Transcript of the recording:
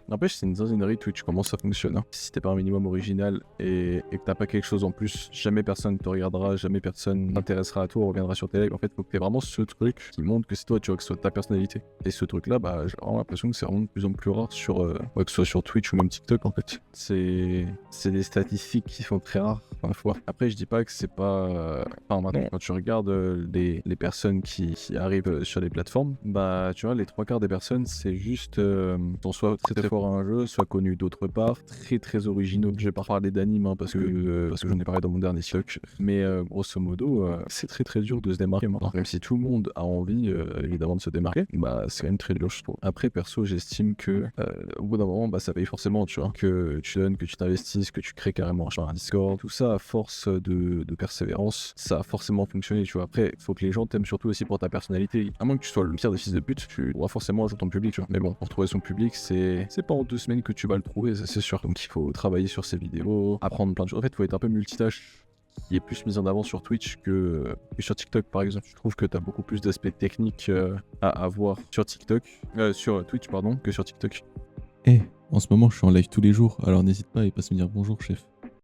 N'empêche, c'est une zinzinerie Twitch, comment ça fonctionne, hein. Si t'es pas un minimum original et que t'as pas quelque chose en plus, jamais personne te regardera, jamais personne t'intéressera à toi ou reviendra sur tes lives. En fait, faut que t'aies vraiment ce truc qui montre que c'est toi, tu vois, que ce soit ta personnalité. Et ce truc-là, bah, j'ai vraiment l'impression que c'est vraiment de plus en plus rare sur, ouais, que ce soit sur Twitch ou même TikTok, en fait. C'est des statistiques qui sont très rares, parfois. Après, je dis pas que c'est pas... Enfin, maintenant, quand tu regardes les personnes qui arrivent sur les plateformes, bah, tu vois, les trois quarts des personnes, c'est juste... sont soit très très forts à un jeu, soit connus d'autre part, très très originaux. Je vais pas parler d'anime, hein, parce que j'en ai parlé dans mon dernier TikTok. Mais grosso modo, c'est très très dur de se démarquer maintenant. Même si tout le monde a envie, évidemment, de se démarquer, bah, c'est quand même très dur, je trouve. Après, perso, j'estime que au bout d'un moment, bah, ça paye forcément, tu vois, que tu donnes, que tu t'investisses, que tu crées carrément un Discord, tout ça à force de persévérance, ça a forcément fonctionné, tu vois. Après, il faut que les gens t'aiment surtout aussi pour ta personnalité. À moins que tu sois le pire des fils de pute, tu auras forcément un jour ton public, tu vois. Mais bon, pour trouver son public, c'est pas en 2 semaines que tu vas le trouver, ça, c'est sûr. Donc il faut travailler sur ses vidéos, apprendre plein de choses. En fait, il faut être un peu multitâche, qui est plus mise en avant sur Twitch que sur TikTok, par exemple. Je trouve que tu as beaucoup plus d'aspects techniques à avoir sur TikTok, sur Twitch, pardon, que sur TikTok. Eh, en ce moment, je suis en live tous les jours, alors n'hésite pas et passe me dire bonjour, chef.